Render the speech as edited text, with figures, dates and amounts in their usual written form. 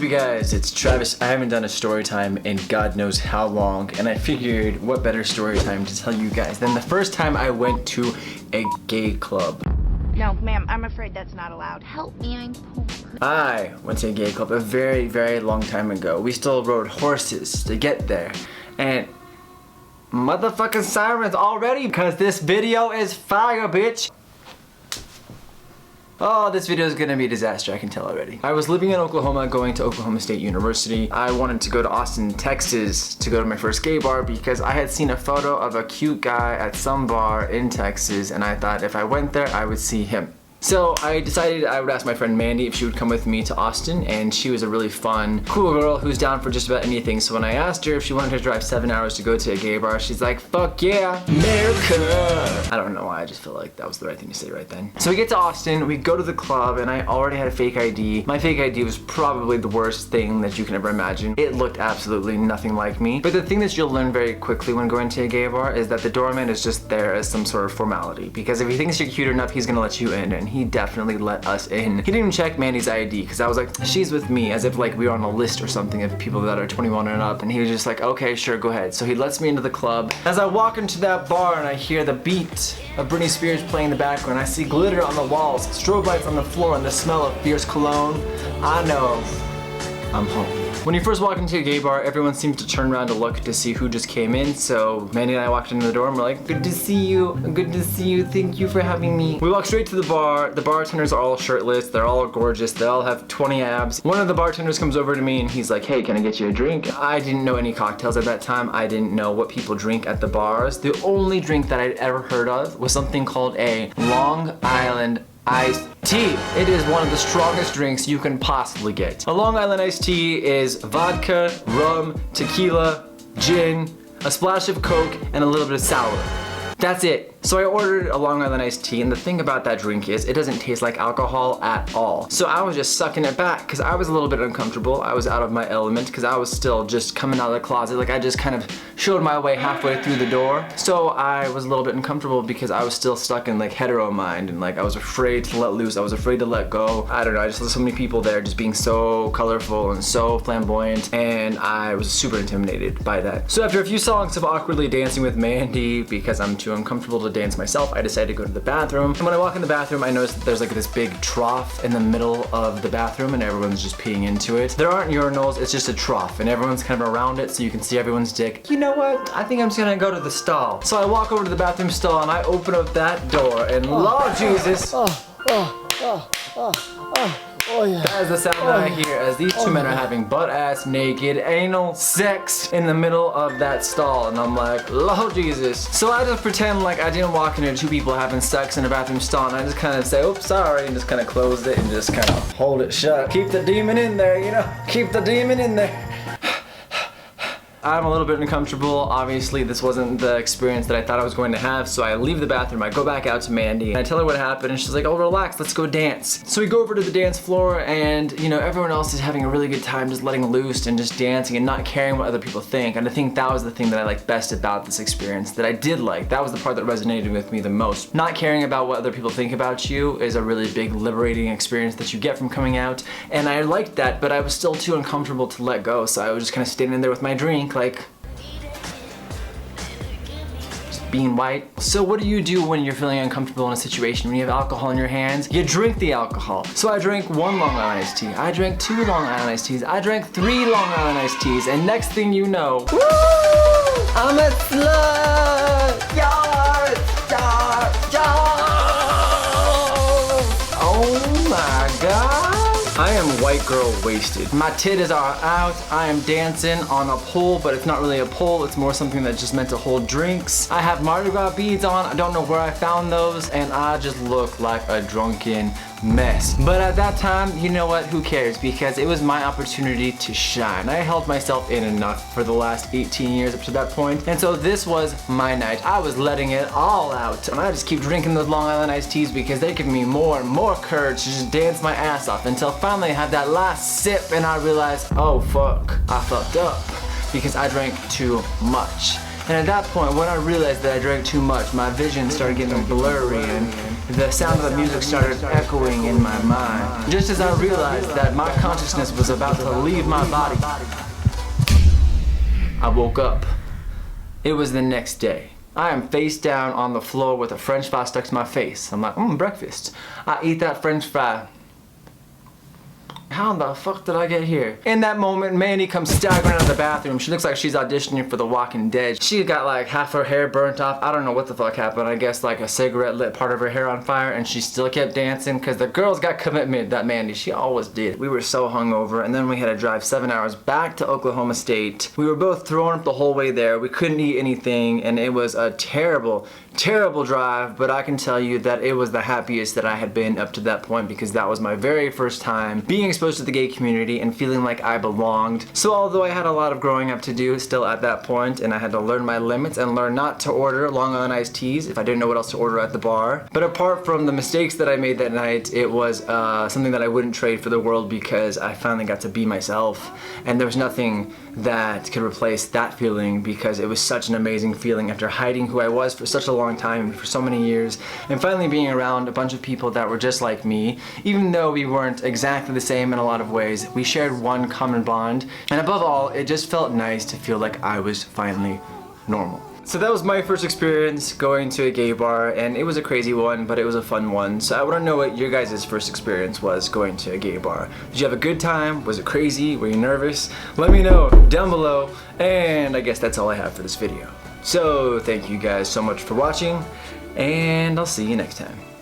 up, you guys? It's Travis. I haven't done a story time in God knows how long, and I figured what better story time to tell you guys than the first time I went to a gay club. No, ma'am, I'm afraid that's not allowed. Help me, I'm poor. I went to a gay club a very, very long time ago. We still rode horses to get there, and motherfucking sirens already because this video is fire, bitch. Oh, this video is gonna be a disaster, I can tell already. I was living in Oklahoma, going to Oklahoma State University. I wanted to go to Austin, Texas to go to my first gay bar because I had seen a photo of a cute guy at some bar in Texas, and I thought if I went there, I would see him. So I decided I would ask my friend Mandy if she would come with me to Austin, and she was a really fun, cool girl who's down for just about anything. So when I asked her if she wanted to drive 7 hours to go to a gay bar, she's like, fuck yeah, America. I don't know why, I just feel like that was the right thing to say right then. So we get to Austin, we go to the club, and I already had a fake ID. My fake ID was probably the worst thing that you can ever imagine. It looked absolutely nothing like me. But the thing that you'll learn very quickly when going to a gay bar is that the doorman is just there as some sort of formality. Because if he thinks you're cute enough, he's gonna let you in, and he definitely let us in. He didn't even check Mandy's ID because I was like, she's with me, as if like we were on a list or something of people that are 21 and up, and he was just like, okay, sure, go ahead. So he lets me into the club. As I walk into that bar and I hear the beat of Britney Spears playing in the background, I see glitter on the walls, strobe lights on the floor, and the smell of fierce cologne. I know I'm home. When you first walk into a gay bar, everyone seems to turn around to look to see who just came in. So Mandy and I walked into the door and we're like, good to see you, good to see you, thank you for having me. We walk straight to the bar. The bartenders are all shirtless, they're all gorgeous, they all have 20 abs. One of the bartenders comes over to me and he's like, hey, can I get you a drink? I didn't know any cocktails at that time. I didn't know what people drink at the bars. The only drink that I'd ever heard of was something called a Long Island iced tea. It is one of the strongest drinks you can possibly get. A Long Island iced tea is vodka, rum, tequila, gin, a splash of Coke, and a little bit of sour. That's it. So I ordered a Long Island iced tea, and the thing about that drink is it doesn't taste like alcohol at all. So I was just sucking it back because I was a little bit uncomfortable. I was out of my element because I was still just coming out of the closet. Like I just kind of showed my way halfway through the door. So I was a little bit uncomfortable because I was still stuck in like hetero mind, and like I was afraid to let loose. I was afraid to let go. I don't know, I just saw so many people there just being so colorful and so flamboyant, and I was super intimidated by that. So after a few songs of awkwardly dancing with Mandy because I'm too uncomfortable to dance myself, I decided to go to the bathroom. And when I walk in the bathroom, I notice that there's like this big trough in the middle of the bathroom, and everyone's just peeing into it. There aren't urinals, it's just a trough, and everyone's kind of around it so you can see everyone's dick. You know what? I think I'm just gonna go to the stall. So I walk over to the bathroom stall and I open up that door, and Lord Jesus. Oh yeah. That is the sound that I hear as these two men are having butt-ass naked anal sex in the middle of that stall, and I'm like, Lord Jesus. So I just pretend like I didn't walk into two people having sex in a bathroom stall, and I just kind of say, oops, sorry, and just kind of close it and just kind of hold it shut. Keep the demon in there, you know? Keep the demon in there. I'm a little bit uncomfortable. Obviously, this wasn't the experience that I thought I was going to have, so I leave the bathroom, I go back out to Mandy, and I tell her what happened, and she's like, oh, relax, let's go dance. So we go over to the dance floor, and you know, everyone else is having a really good time just letting loose and just dancing and not caring what other people think, and I think that was the thing that I liked best about this experience, that I did like. That was the part that resonated with me the most. Not caring about what other people think about you is a really big liberating experience that you get from coming out, and I liked that, but I was still too uncomfortable to let go, so I was just kind of standing there with my drink, like, just being white. So what do you do when you're feeling uncomfortable in a situation? When you have alcohol in your hands, you drink the alcohol. So I drank 1 Long Island iced tea, I drank 2 Long Island iced teas, I drank 3 Long Island iced teas, and next thing you know, woo! I'm a slut! Yar! Oh my God! I am white girl wasted. My titties are out. I am dancing on a pole, but it's not really a pole. It's more something that's just meant to hold drinks. I have Mardi Gras beads on. I don't know where I found those, and I just look like a drunken mess. But at that time, you know what? Who cares? Because it was my opportunity to shine. I held myself in enough for the last 18 years up to that point, and so this was my night. I was letting it all out, and I just keep drinking those Long Island iced teas because they give me more and more courage to just dance my ass off until finally I had that last sip and I realized, oh fuck, I fucked up because I drank too much. And at that point, when I realized that I drank too much, my vision started getting blurry and the sound of the music started echoing in my mind. Just as I realized that my consciousness was about to leave my body, I woke up. It was the next day. I am face down on the floor with a french fry stuck to my face. I'm like, breakfast. I eat that french fry. How the fuck did I get here? In that moment, Mandy comes staggering out of the bathroom. She looks like she's auditioning for The Walking Dead. She got like half her hair burnt off. I don't know what the fuck happened. I guess like a cigarette lit part of her hair on fire and she still kept dancing because the girl's got commitment, that Mandy. She always did. We were so hungover and then we had to drive 7 hours back to Oklahoma State. We were both throwing up the whole way there. We couldn't eat anything and it was a terrible, terrible drive, but I can tell you that it was the happiest that I had been up to that point because that was my very first time being exposed to the gay community and feeling like I belonged. So although I had a lot of growing up to do still at that point and I had to learn my limits and learn not to order Long Island iced teas if I didn't know what else to order at the bar. But apart from the mistakes that I made that night, it was something that I wouldn't trade for the world because I finally got to be myself and there was nothing that could replace that feeling because it was such an amazing feeling after hiding who I was for such a long time, for so many years, and finally being around a bunch of people that were just like me. Even though we weren't exactly the same in a lot of ways, we shared one common bond, and above all, it just felt nice to feel like I was finally normal. So that was my first experience going to a gay bar, and it was a crazy one, but it was a fun one. So I want to know what your guys' first experience was going to a gay bar. Did you have a good time? Was it crazy? Were you nervous? Let me know down below, and I guess that's all I have for this video. So thank you guys so much for watching, and I'll see you next time.